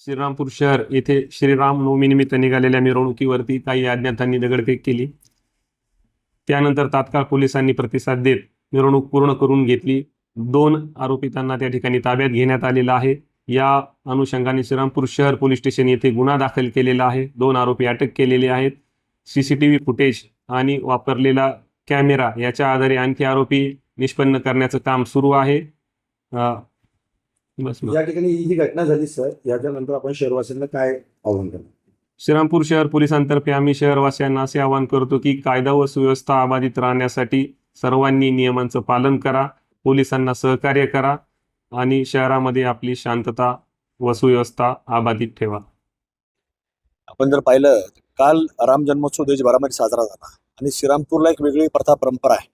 श्रीरामपूर शहर येथे श्रीराम नवमीनिमित्त निघालेल्या मिरवणुकीवरती काही अज्ञातांनी दगडफेक केली. त्यानंतर तात्काळ पोलिसांनी प्रतिसाद देत मिरवणूक पूर्ण करून घेतली. 2 आरोपितांना त्या ठिकाणी ताब्यात घेण्यात आलेला आहे. या अनुषंगाने श्रीरामपूर शहर पोलीस स्टेशन येथे गुन्हा दाखल केलेला आहे. 2 आरोपी अटक केलेले आहेत. CCTV फुटेज आणि वापरलेला कॅमेरा याच्या आधारे आणखी आरोपी निष्पन्न करण्याचं काम सुरू आहे. बस या ठिकाणी ही घटना झाली सर, याच्यानंतर आपण शहरवासियांना काय आव्हान करणार? श्रीरामपूर शहर पोलिसांतर्फे आम्ही शहरवासियांना असे आवाहन करतो की कायदा व सुव्यवस्था अबाधित राहण्यासाठी सर्वांनी नियमांचं पालन करा, पोलिसांना सहकार्य करा आणि शहरामध्ये आपली शांतता व सुव्यवस्था अबाधित ठेवा. आपण जर पाहिलं, काल राम जन्मोत्सव देशभरामध्ये साजरा झाला आणि श्रीरामपूरला एक वेगळी प्रथा परंपरा आहे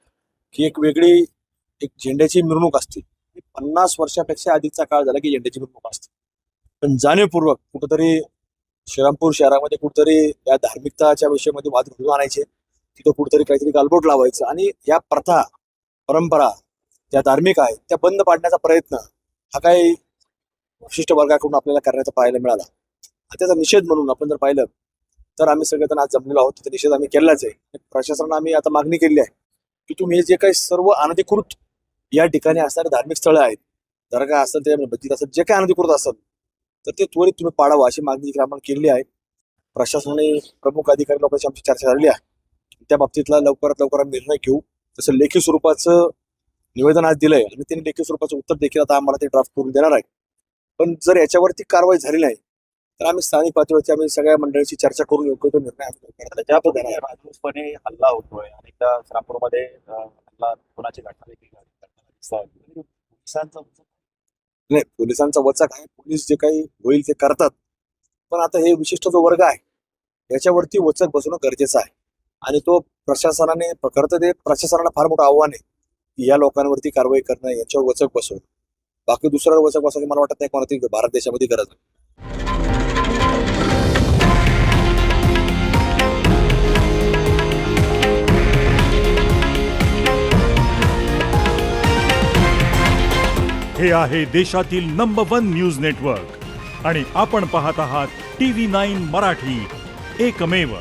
की एक वेगळी झेंड्याची मिरवणूक असते. 50 वर्षापेक्षा आधीचा काळ झाला की झेंड्याची मिरवणूक असते. पण जाणीवपूर्वक कुठंतरी श्रीरामपूर शहरामध्ये कुठंतरी या धार्मिकताच्या विषयामध्ये वाद घडवून आणायचे, तिथं कुठंतरी काहीतरी गालबोट लावायचं आणि या प्रथा परंपरा त्या धार्मिक आहेत त्या बंद पाडण्याचा प्रयत्न हा काही विशिष्ट वर्गाकडून आपल्याला करण्याचा पाहायला मिळाला. त्याचा निषेध म्हणून आपण जर पाहिलं तर आम्ही सगळेजण आज जमलेलो आहोत. त्याचा निषेध आम्ही केलाच आहे. प्रशासनानं आम्ही आता मागणी केली आहे की तुम्ही हे जे काही सर्व अनधिकृत या ठिकाणी असणारे धार्मिक स्थळं आहेत, दर्गा असेल ते मस्जिद असेल, जे काही अनधिकृत असेल तर ते त्वरित तुम्ही पाडावं अशी मागणी आम्हाला केली आहे. प्रशासनाने प्रमुख अधिकारी लोकांशी आमची चर्चा झालेली आहे. त्या बाबतीतला लवकरात लवकर आम्ही निर्णय घेऊ. तसं लेखी स्वरूपाचं निवेदन आज दिलंय आणि त्यांनी लेखी स्वरूपाचं उत्तर देखील आता आम्हाला ते ड्राफ्ट करून देणार आहे. पण जर याच्यावरती कारवाई झाली नाही तर आम्ही स्थानिक पातळीवरती आम्ही सगळ्या मंडळीची चर्चा करून योग्य तो निर्णय ज्या पद्धतीने राजरोसपणे हल्ला होतोय, अनेकदा श्रीरामपूरमध्ये हल्ला होण्याची घटना देखील दिसतात. नाही, पोलिसांचा वचक आहे. पोलीस जे काही होईल ते करतात. पण आता हे विशिष्ट जो वर्ग आहे याच्यावरती वचक बसवणं गरजेचं आहे आणि तो प्रशासनाने करतं. ते प्रशासनाला फार मोठं आव्हान आहे की या लोकांवरती कारवाई करणं, याच्यावर वचक बसवणं. बाकी दुसऱ्यावर वचक बसवण्याची मला वाटत नाही कोणती भारत देशामध्ये गरज आहे. हे आहे देशातील नंबर 1 न्यूज नेटवर्क आणि आपण पाहत आहात TV9 मराठी, एकमेव.